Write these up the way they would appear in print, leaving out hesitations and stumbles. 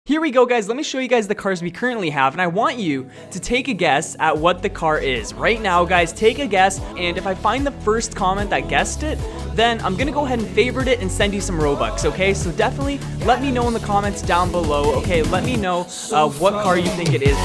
Here we go, guys. Let me show you guys the cars we currently have, and I want you to take a guess at what the car is. Right now, guys, take a guess, and if I find the first comment that guessed it, then I'm gonna go ahead and favorite it and send you some Robux, okay? So definitely let me know in the comments down below, okay? Let me know what car you think it is.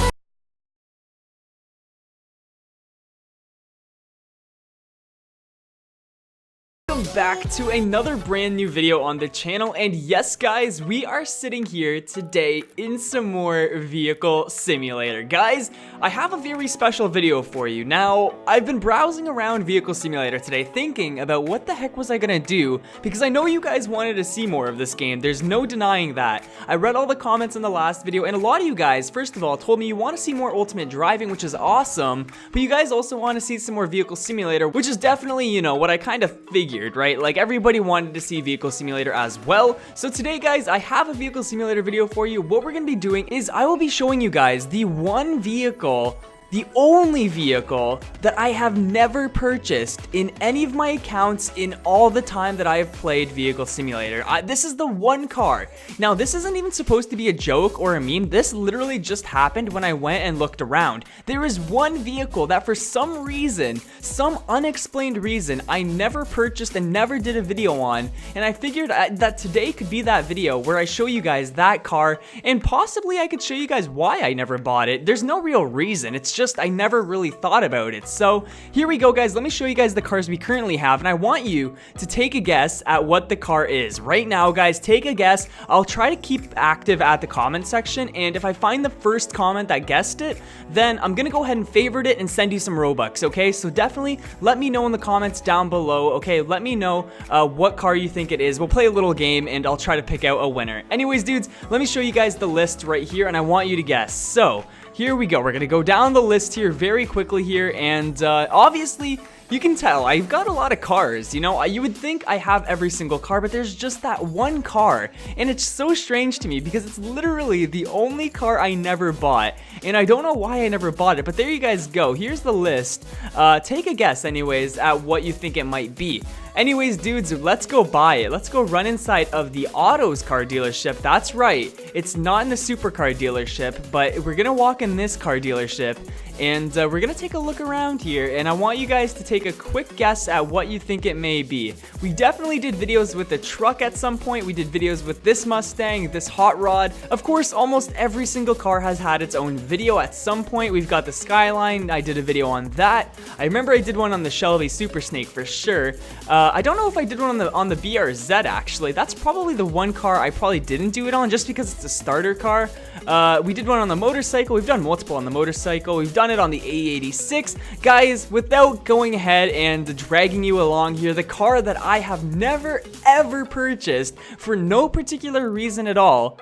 Back to another brand new video on the channel, and yes guys, we are sitting here today in some more vehicle simulator. Guys, I have a very special video for you. Now, I've been browsing around vehicle simulator today thinking about what the heck was I gonna do, because I know you guys wanted to see more of this game. There's no denying that. I read all the comments in the last video, and a lot of you guys, first of all, told me you want to see more ultimate driving, which is awesome, but you guys also want to see some more vehicle simulator, which is definitely, you know, what I kind of figured, right? Like, everybody wanted to see vehicle simulator as well. So today, guys, I have a vehicle simulator video for you. What we're gonna be doing is I will be showing you guys the one vehicle, the only vehicle that I have never purchased in any of my accounts in all the time that I have played Vehicle Simulator. This is the one car. Now, this isn't even supposed to be a joke or a meme. This literally just happened when I went and looked around. There is one vehicle that for some reason, some unexplained reason, I never purchased and never did a video on, and I figured that today could be that video where I show you guys that car, and possibly I could show you guys why I never bought it. There's no real reason. It's just I never really thought about it. So here we go, guys. Let me show you guys the cars we currently have, and I want you to take a guess at what the car is. Right now, guys, take a guess. I'll try to keep active at the comment section, and if I find the first comment that guessed it, then I'm gonna go ahead and favorite it and send you some Robux, okay? So definitely let me know in the comments down below, okay? Let me know what car you think it is. We'll play a little game, and I'll try to pick out a winner. Anyways, dudes, let me show you guys the list right here, and I want you to guess. So here we go. We're gonna go down the list here very quickly here, and obviously you can tell I've got a lot of cars. You know, you would think I have every single car, but there's just that one car, and it's so strange to me because it's literally the only car I never bought, and I don't know why I never bought it, but there you guys go. Here's the list. Take a guess anyways at what you think it might be. Anyways, dudes, let's go buy it. Let's go run inside of the Autos car dealership. That's right. It's not in the supercar dealership, but we're gonna walk in this car dealership, and we're gonna take a look around here, and I want you guys to take a quick guess at what you think it may be. We definitely did videos with the truck at some point. We did videos with this Mustang, this hot rod. Of course, almost every single car has had its own video at some point. We've got the Skyline. I did a video on that. I remember I did one on the Shelby Super Snake for sure. I don't know if I did one on the BRZ actually. That's probably the one car I probably didn't do it on just because it's a starter car. We did one on the motorcycle. We've done multiple on the motorcycle. We've done it on the A86. Guys, without going ahead and dragging you along here, the car that I have never ever purchased for no particular reason at all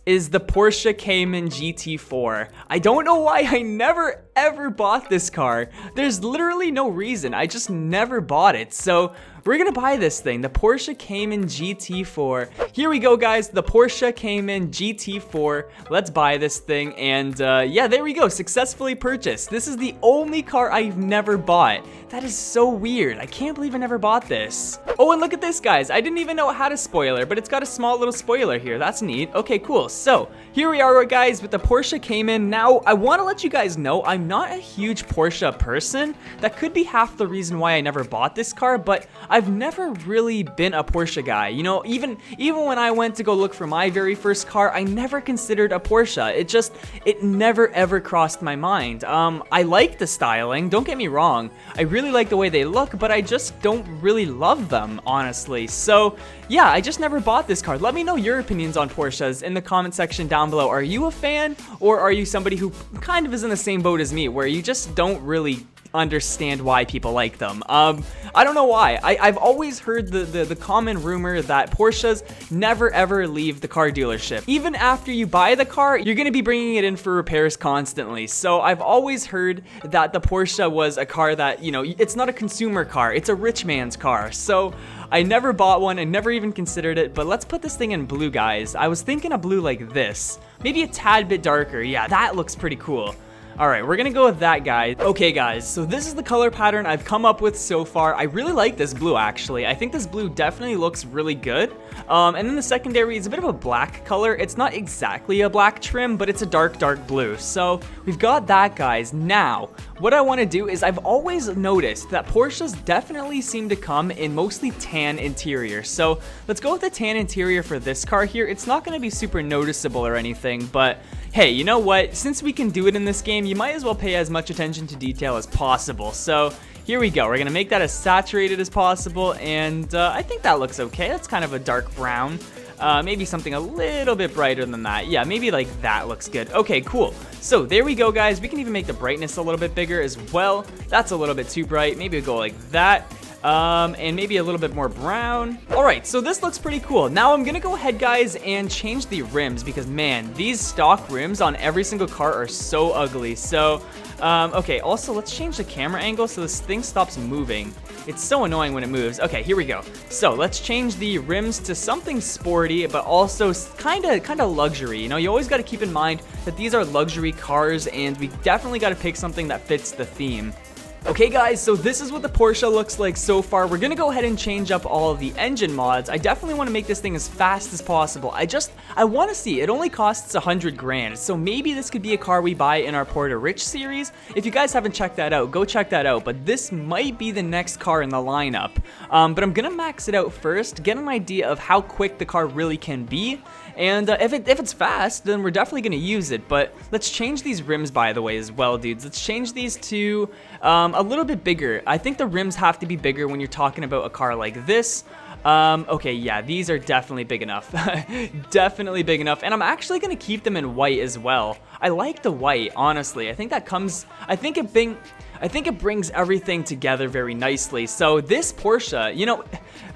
is the Porsche Cayman GT4. I don't know why I never ever bought this car. There's literally no reason. I just never bought it. So we're gonna buy this thing, the Porsche Cayman GT4. Here we go, guys, the Porsche Cayman GT4. Let's buy this thing, and yeah, there we go, successfully purchased. This is the only car I've never bought. That is so weird. I can't believe I never bought this. Oh, and look at this, guys. I didn't even know it had a spoiler, but it's got a small little spoiler here. That's neat. Okay, cool. So here we are, guys, with the Porsche Cayman. Now, I want to let you guys know I'm not a huge Porsche person. That could be half the reason why I never bought this car, but I've never really been a Porsche guy. You know, even when I went to go look for my very first car, I never considered a Porsche. It never ever crossed my mind. I like the styling, don't get me wrong. I really like the way they look, but I just don't really love them, honestly. So yeah, I just never bought this car. Let me know your opinions on Porsches in the comment section down below. Are you a fan, or are you somebody who kind of is in the same boat as me, where you just don't really understand why people like them? I don't know why. I've always heard the common rumor that Porsches never ever leave the car dealership. Even after you buy the car, you're gonna be bringing it in for repairs constantly. So I've always heard that the Porsche was a car that, you know, it's not a consumer car, it's a rich man's car. So I never bought one, I never even considered it, but let's put this thing in blue, guys. I was thinking a blue like this, maybe a tad bit darker. Yeah, that looks pretty cool. All right, we're gonna go with that, guy. Okay, guys, so this is the color pattern I've come up with so far. I really like this blue, actually. I think this blue definitely looks really good. And then the secondary is a bit of a black color. It's not exactly a black trim, but it's a dark blue. So we've got that, guys. Now, what I want to do is I've always noticed that Porsches definitely seem to come in mostly tan interior. So let's go with the tan interior for this car here. It's not going to be super noticeable or anything, but hey, you know what? Since we can do it in this game, you might as well pay as much attention to detail as possible. So here we go. We're gonna make that as saturated as possible, and I think that looks okay. That's kind of a dark brown. Maybe something a little bit brighter than that. Yeah, maybe like that looks good. Okay, cool. So there we go, guys. We can even make the brightness a little bit bigger as well. That's a little bit too bright. Maybe we'll go like that. And maybe a little bit more brown. All right, so this looks pretty cool. Now I'm gonna go ahead, guys, and change the rims because, man, these stock rims on every single car are so ugly. So, okay, also let's change the camera angle so this thing stops moving. It's so annoying when it moves. Okay, here we go. So let's change the rims to something sporty, but also kind of luxury. You know, you always got to keep in mind that these are luxury cars, and we definitely got to pick something that fits the theme. Okay, guys, so this is what the Porsche looks like so far. We're gonna go ahead and change up all of the engine mods. I definitely want to make this thing as fast as possible. I want to see. It only costs 100 grand, so maybe this could be a car we buy in our Porta Rich series. If you guys haven't checked that out, go check that out. But this might be the next car in the lineup. But I'm gonna max it out first, get an idea of how quick the car really can be. And if it's fast, then we're definitely going to use it. But let's change these rims, by the way, as well, dudes. Let's change these to a little bit bigger. I think the rims have to be bigger when you're talking about a car like this. Okay, yeah, these are definitely big enough. Definitely big enough. And I'm actually going to keep them in white as well. I like the white, honestly. I think it brings everything together very nicely. So this Porsche, you know,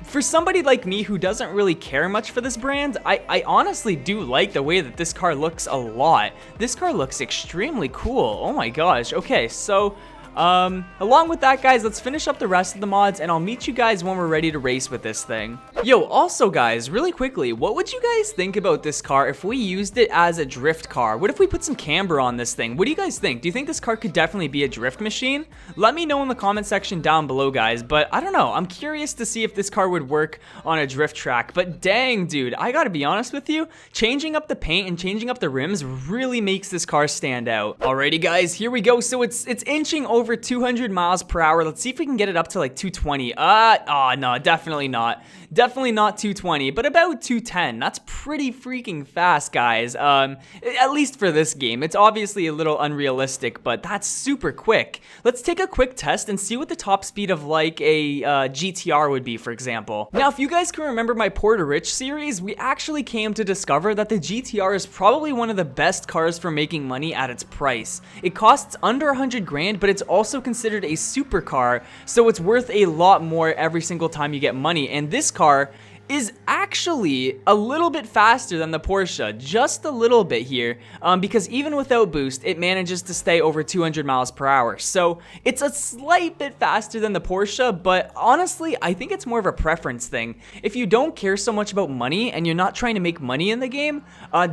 for somebody like me who doesn't really care much for this brand, I honestly do like the way that this car looks a lot. This car looks extremely cool. Oh my gosh. Okay, so along with that, guys, let's finish up the rest of the mods, and I'll meet you guys when we're ready to race with this thing. Yo, also, guys, really quickly, what would you guys think about this car if we used it as a drift car? What if we put some camber on this thing? What do you guys think? Do you think this car could definitely be a drift machine? Let me know in the comment section down below, guys, but I don't know. I'm curious to see if this car would work on a drift track, but dang, dude, I gotta be honest with you, changing up the paint and changing up the rims really makes this car stand out. Alrighty, guys, here we go. So it's inching over 200 miles per hour. Let's see if we can get it up to like 220. Oh no, definitely not. Definitely not 220, but about 210. That's pretty freaking fast, guys. At least for this game. It's obviously a little unrealistic, but that's super quick. Let's take a quick test and see what the top speed of like a GTR would be, for example. Now, if you guys can remember my Porta Rich series, we actually came to discover that the GTR is probably one of the best cars for making money at its price. It costs under 100 grand, but it's also considered a supercar, so it's worth a lot more every single time you get money. And this car is actually a little bit faster than the Porsche, just a little bit here, because even without boost, it manages to stay over 200 miles per hour. So it's a slight bit faster than the Porsche, but honestly, I think it's more of a preference thing. If you don't care so much about money and you're not trying to make money in the game,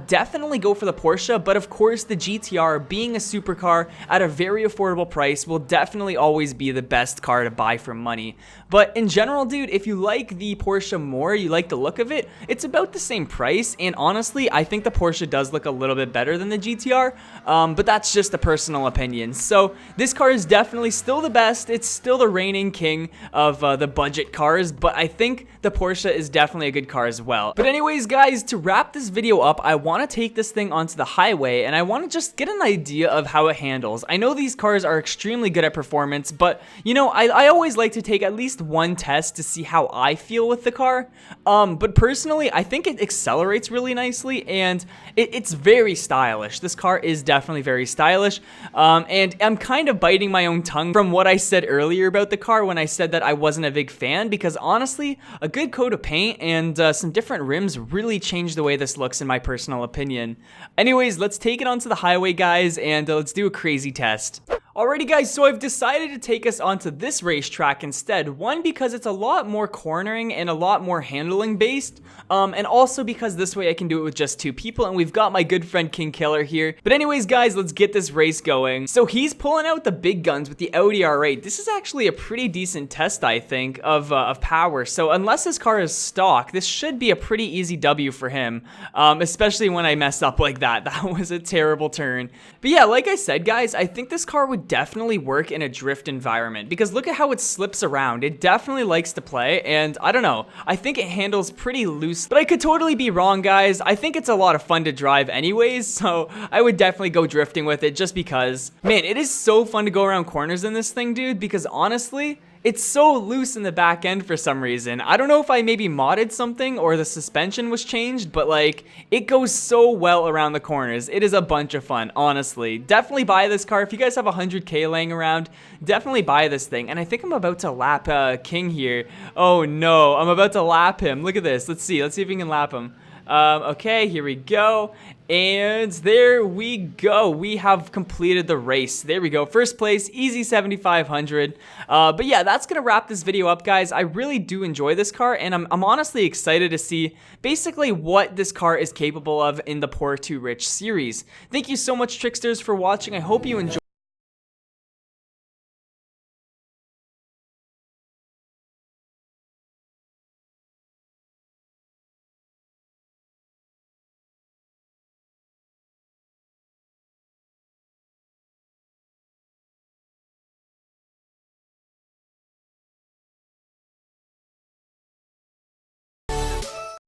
definitely go for the Porsche. But of course, the GTR, being a supercar at a very affordable price, will definitely always be the best car to buy for money. But in general, dude, if you like the Porsche more, you like the look of it, it's about the same price. And honestly, I think the Porsche does look a little bit better than the GTR, but that's just a personal opinion. So this car is definitely still the best. It's still the reigning king of the budget cars, but I think the Porsche is definitely a good car as well. But anyways, guys, to wrap this video up, I want to take this thing onto the highway, and I want to just get an idea of how it handles. I know these cars are extremely good at performance, but you know, I always like to take at least one test to see how I feel with the car. But personally, I think it accelerates really nicely, and it's very stylish. This car is definitely very stylish, and I'm kind of biting my own tongue from what I said earlier about the car when I said that I wasn't a big fan, because honestly, a good coat of paint and some different rims really changed the way this looks in my personal opinion. Anyways, let's take it onto the highway, guys, and let's do a crazy test. Alrighty guys, so I've decided to take us onto this racetrack instead. One, because it's a lot more cornering and a lot more handling based, and also because this way I can do it with just 2 people, and we've got my good friend King Killer here. But anyways guys, let's get this race going. So he's pulling out the big guns with the Audi R8. This is actually a pretty decent test, I think, of power. So unless his car is stock, this should be a pretty easy W for him, especially when I messed up like that. That was a terrible turn. But yeah, like I said guys, I think this car would definitely work in a drift environment because look at how it slips around. It definitely likes to play, and I don't know, I think it handles pretty loose, but I could totally be wrong guys. I think it's a lot of fun to drive anyways, so I would definitely go drifting with it just because, man, it is so fun to go around corners in this thing, dude, because honestly, it's so loose in the back end for some reason. I don't know if I maybe modded something or the suspension was changed, but like, it goes so well around the corners. It is a bunch of fun, honestly. Definitely buy this car. If you guys have 100K laying around, definitely buy this thing. And I think I'm about to lap King here. Oh no, I'm about to lap him. Look at this. Let's see if we can lap him. Okay, here we go. And there we go. We have completed the race. There we go. First place, easy 7,500. But yeah, that's going to wrap this video up, guys. I really do enjoy this car, and I'm honestly excited to see basically what this car is capable of in the Poor to Rich series. Thank you so much, Tricksters, for watching. I hope you enjoyed.